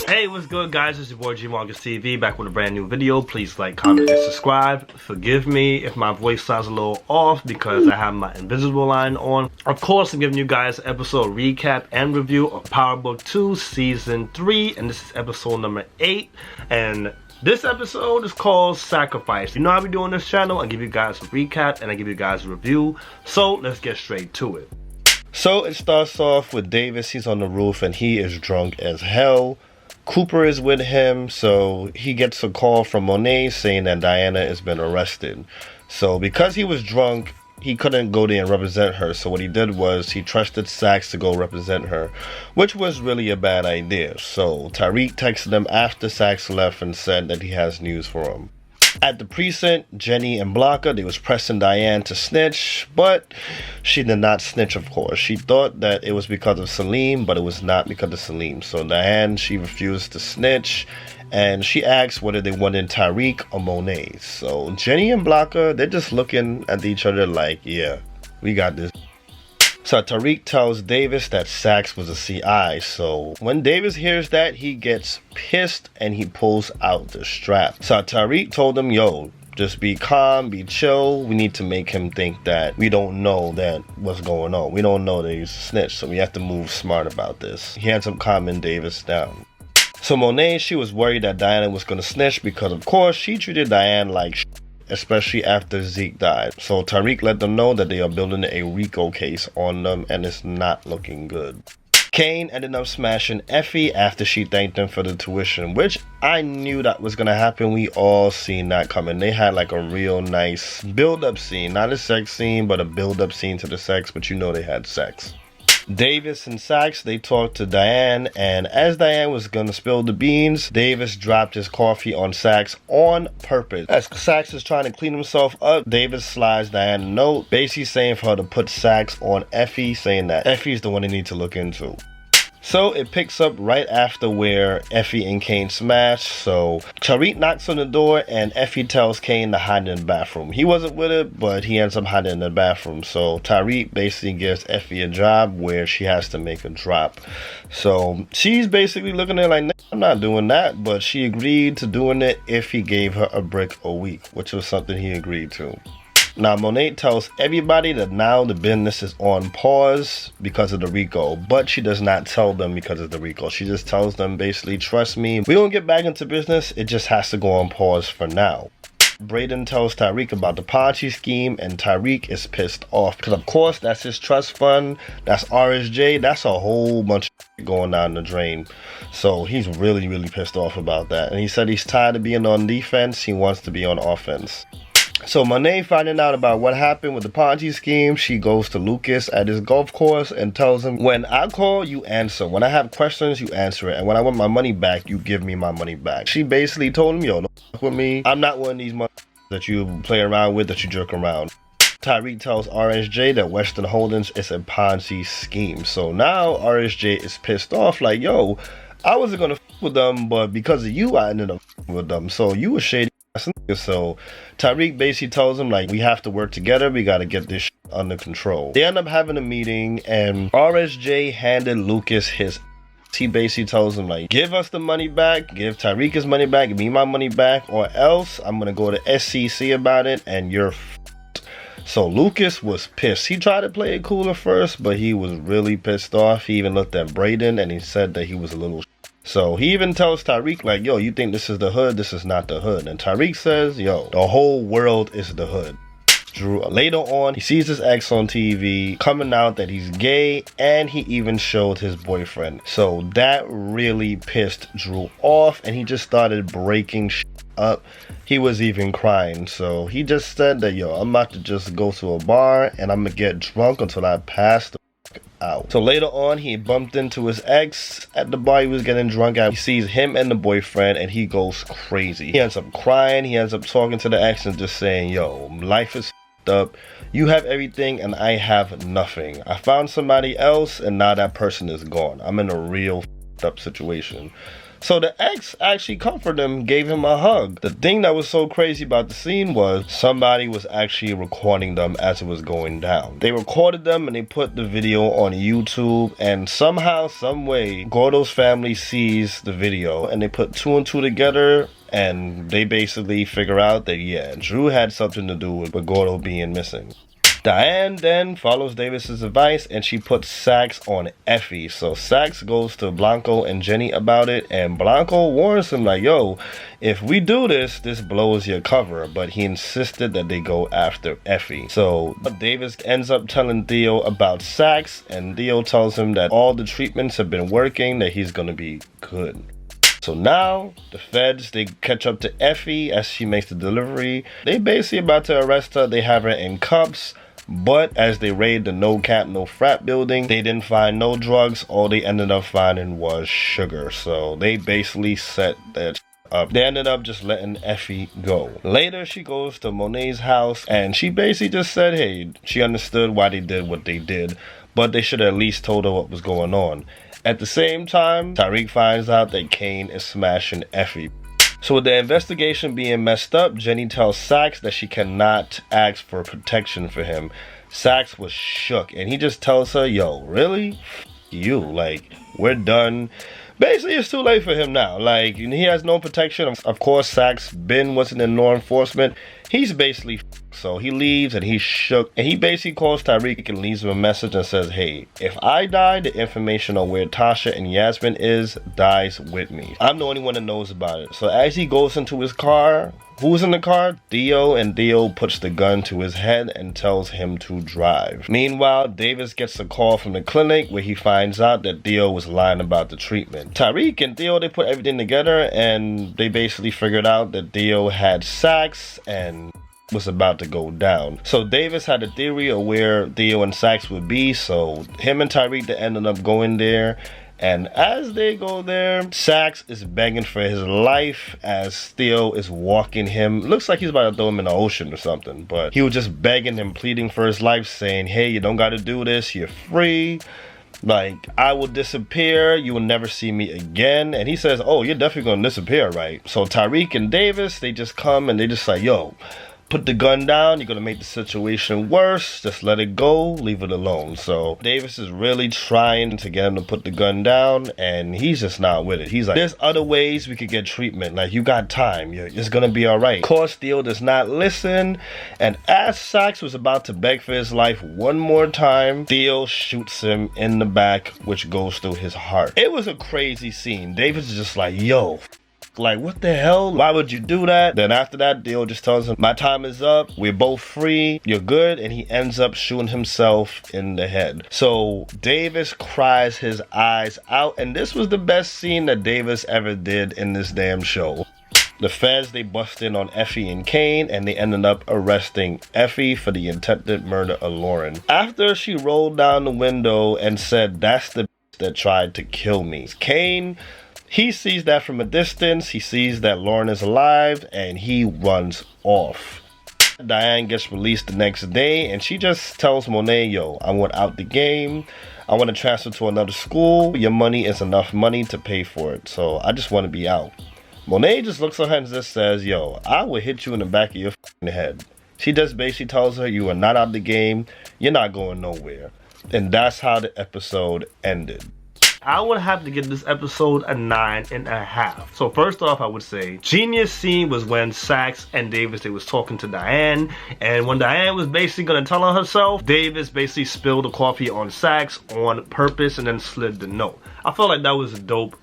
Hey, what's good, guys? It's your boy G Marcus TV back with a brand new video. Please like, comment, and subscribe. Forgive me if my voice sounds a little off because I have my invisible line on. Of course, I'm giving you guys an episode recap and review of Power Book 2 Season 3, and this is episode number 8. And this episode is called Sacrifice. You know how we do on this channel. I give you guys a recap and I give you guys a review. So let's get straight to it. So it starts off with Davis. He's on the roof and he is drunk as hell. Cooper is with him, so he gets a call from Monet saying that Diana has been arrested. So because he was drunk, he couldn't go there and represent her. So what he did was he trusted Saxe to go represent her, which was really a bad idea. So Tariq texted him after Saxe left and said that he has news for him. At the precinct, Jenny and Blanca, they was pressing Diane to snitch, but she did not snitch, of course. She thought that it was because of Salim, but it was not because of Salim. So Diane, she refused to snitch, and she asked whether they wanted Tariq or Monet. So Jenny and Blanca, they're just looking at each other like, yeah, we got this. So Tariq tells Davis that Saxe was a CI. So when Davis hears that, he gets pissed and he pulls out the strap. So Tariq told him, yo, just be calm, be chill. We need to make him think that we don't know that what's going on. We don't know that he's a snitch, so we have to move smart about this. He ends up calming Davis down. So Monet, she was worried that Diana was going to snitch because, of course, she treated Diane like shit, especially after Zeke died. So Tariq let them know that they are building a RICO case on them and it's not looking good. Kane ended up smashing Effie after she thanked him for the tuition, which I knew that was gonna happen. We all seen that coming. They had like a real nice build-up scene, not a sex scene, but a build-up scene to the sex, but you know they had sex. Davis and Saxe, they talked to Diane, and as Diane was gonna spill the beans, Davis dropped his coffee on Saxe on purpose. As Saxe is trying to clean himself up, Davis slides Diane a note, basically saying for her to put Saxe on Effie, saying that Effie's the one they need to look into. So it picks up right after where Effie and Kane smash. So Tariq knocks on the door and Effie tells Kane to hide in the bathroom. He wasn't with it, but he ends up hiding in the bathroom. So Tariq basically gives Effie a job where she has to make a drop. So she's basically looking at it like, I'm not doing that, but she agreed to doing it if he gave her a brick a week, which was something he agreed to. Now Monet tells everybody that now the business is on pause because of the RICO, but she does not tell them because of the RICO. She just tells them basically, trust me, we don't get back into business, it just has to go on pause for now. Brayden tells Tariq about the Ponzi scheme and Tariq is pissed off because of course that's his trust fund, that's RSJ, that's a whole bunch of shit going down the drain. So he's really pissed off about that, and he said he's tired of being on defense, he wants to be on offense. So Monet, finding out about what happened with the Ponzi scheme, she goes to Lucas at his golf course and tells him, when I call, you answer. When I have questions, you answer it. And when I want my money back, you give me my money back. She basically told him, yo, don't fuck with me. I'm not one of these that you play around with, that you jerk around. Tariq tells RSJ that Western Holdings is a Ponzi scheme. So now RSJ is pissed off like, yo, I wasn't going to fuck with them, but because of you, I ended up with them. So you a shady. So Tariq basically tells him like, we have to work together, we got to get this shit under control. They end up having a meeting and RSJ handed Lucas his. He basically tells him like, give us the money back, give Tariq his money back, give me my money back, or else I'm gonna go to SCC about it and you're f***ed. So Lucas was pissed. He tried to play it cool at first, but he was really pissed off. He even looked at Brayden and he said that he was a little. So he even tells Tariq like, yo, you think this is the hood? This is not the hood. And Tariq says, yo, the whole world is the hood. Drew, later on, he sees his ex on TV coming out that he's gay, and he even showed his boyfriend. So that really pissed Drew off, and he just started breaking shit up. He was even crying. So he just said that, yo, I'm about to just go to a bar and I'm gonna get drunk until I pass the out. So later on, he bumped into his ex at the bar he was getting drunk at. He sees him and the boyfriend and he goes crazy. He ends up crying. He ends up talking to the ex and just saying, yo, life is up. You have everything and I have nothing. I found somebody else and now that person is gone. I'm in a real up situation. So the ex actually comforted him, gave him a hug. The thing that was so crazy about the scene was somebody was actually recording them as it was going down. They recorded them and they put the video on YouTube, and somehow, some way, Gordo's family sees the video and they put 2 and 2 together, and they basically figure out that, yeah, Drew had something to do with Gordo being missing. Diane then follows Davis's advice and she puts Saxe on Effie. So Saxe goes to Blanco and Jenny about it, and Blanco warns him like, yo, if we do this, this blows your cover. But he insisted that they go after Effie. So Davis ends up telling Theo about Saxe, and Theo tells him that all the treatments have been working, that he's gonna be good. So now, the feds, they catch up to Effie as she makes the delivery. They basically about to arrest her. They have her in cuffs. But as they raid the no cap, no frat building, they didn't find no drugs. All they ended up finding was sugar. So they basically set that up. They ended up just letting Effie go. Later, she goes to Monet's house and she basically just said, hey, she understood why they did what they did, but they should have at least told her what was going on. At the same time, Tariq finds out that Kane is smashing Effie. So with the investigation being messed up, Jenny tells Saxe that she cannot ask for protection for him. Saxe was shook and he just tells her, yo, really? You, like, we're done. Basically, it's too late for him now. Like, he has no protection. Of course, Saxe wasn't in law enforcement. He's basically so he leaves and he's shook. And he basically calls Tariq and leaves him a message and says, hey, if I die, the information on where Tasha and Yasmin is dies with me. I'm the only one that knows about it. So as he goes into his car, who's in the car? Theo, and Theo puts the gun to his head and tells him to drive. Meanwhile, Davis gets a call from the clinic where he finds out that Theo was lying about the treatment. Tariq and Theo, they put everything together and they basically figured out that Theo had Saxe and was about to go down. So Davis had a theory of where Theo and Saxe would be, so him and Tariq, they ended up going there. And as they go there, Saxe is begging for his life as Theo is walking him. Looks like he's about to throw him in the ocean or something. But he was just begging him, pleading for his life, saying, hey, you don't got to do this. You're free. Like, I will disappear. You will never see me again. And he says, oh, you're definitely going to disappear, right? So Tariq and Davis, they just come and they just like, yo, put the gun down, you're gonna make the situation worse, just let it go, leave it alone. So Davis is really trying to get him to put the gun down and he's just not with it. He's like, there's other ways we could get treatment, like you got time, it's gonna be alright. Of course, Theo does not listen, and as Saxe was about to beg for his life one more time, Theo shoots him in the back, which goes through his heart. It was a crazy scene. Davis is just like, yo, like, what the hell? Why would you do that? Then after that, Theo just tells him, my time is up. We're both free. You're good. And he ends up shooting himself in the head. So Davis cries his eyes out. And this was the best scene that Davis ever did in this damn show. The feds, they bust in on Effie and Kane, and they ended up arresting Effie for the attempted murder of Lauren. After she rolled down the window and said, that's the bitch that tried to kill me. Kane, he sees that from a distance. He sees that Lauren is alive and he runs off. Diane gets released the next day and she just tells Monet, yo, I want out the game. I want to transfer to another school. Your money is enough money to pay for it. So I just want to be out. Monet just looks at her and just says, yo, I will hit you in the back of your head. She just basically tells her, you are not out the game. You're not going nowhere. And that's how the episode ended. I would have to give this episode a 9.5. So first off, I would say genius scene was when Saxe and Davis, they was talking to Diane, and when Diane was basically gonna tell her herself, Davis basically spilled the coffee on Saxe on purpose and then slid the note. I felt like that was a dope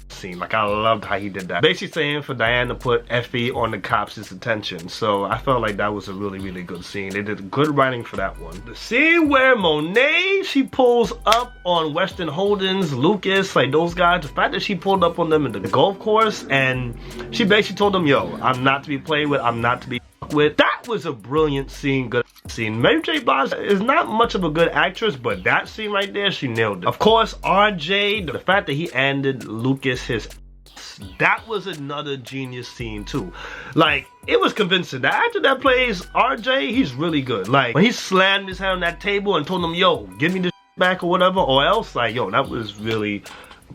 scene. Like, I loved how he did that. Basically saying for Diane to put Effie on the cops' attention. So I felt like that was a really good scene. They did good writing for that one. The scene where Monet, she pulls up on Weston Holdings, Lucas, like those guys. The fact that she pulled up on them in the golf course and she basically told them, yo, I'm not to be played with, I'm not to be with. That was a brilliant scene, good scene. Mary J. Blige is not much of a good actress, but that scene right there, she nailed it. Of course, RJ, the fact that he ended Lucas his ass, that was another genius scene too. Like, it was convincing. The actor that plays RJ, he's really good. Like, when he slammed his head on that table and told him, yo, give me this back or whatever, or else, like, yo, that was really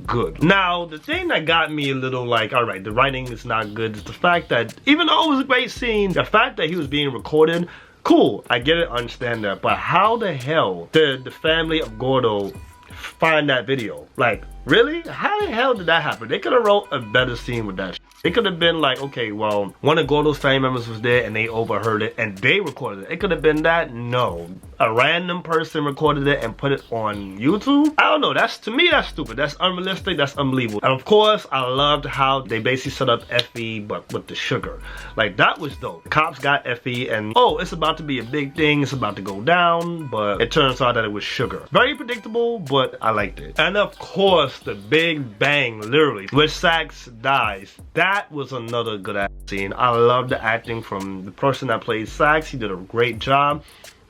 good. Now, the thing that got me a little like, all right, the writing is not good, is the fact that even though it was a great scene, the fact that he was being recorded, cool, I get it, understand that, but how the hell did the family of Gordo find that video? Like, really? How the hell did that happen? They could have wrote a better scene with that shit. It could have been like, okay, well, one of Gordo's family members was there and they overheard it and they recorded it. It could have been that. No. A random person recorded it and put it on YouTube? I don't know. That's, to me, that's stupid. That's unrealistic. That's unbelievable. And of course, I loved how they basically set up Effie, but with the sugar. Like, that was dope. The cops got Effie and, oh, it's about to be a big thing. It's about to go down. But it turns out that it was sugar. Very predictable, but I liked it. And of course, the big bang, literally, where Saxe dies. That was another good ass scene. I love the acting from the person that played Saxe. He did a great job.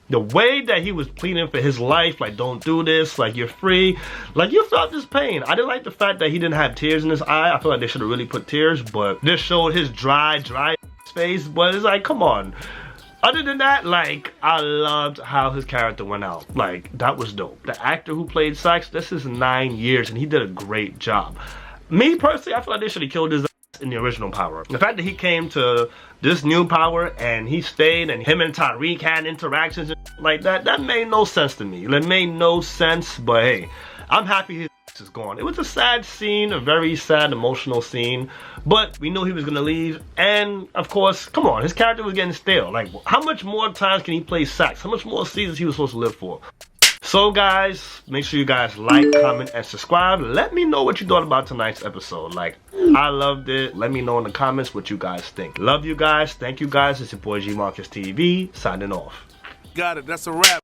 The way that he was pleading for his life, like, don't do this, like, you're free. Like, you felt this pain. I didn't like the fact that he didn't have tears in his eye. I feel like they should have really put tears, but this showed his dry face. But it's like, come on. Other than that, like, I loved how his character went out. Like, that was dope. The actor who played Saxe, this is 9 years, and he did a great job. Me, personally, I feel like they should have killed his ass in the original Power. The fact that he came to this new Power and he stayed and him and Tariq had interactions and like that, that made no sense to me. It made no sense, but hey, I'm happy his ass is gone. It was a sad scene, a very sad, emotional scene, but we knew he was gonna leave, and of course, come on, his character was getting stale. Like, how much more times can he play Saxe? How much more seasons he was supposed to live for? So guys, make sure you guys like, comment, and subscribe. Let me know what you thought about tonight's episode. Like, I loved it. Let me know in the comments what you guys think. Love you guys. Thank you guys. It's your boy G Marcus TV, signing off. Got it. That's a wrap.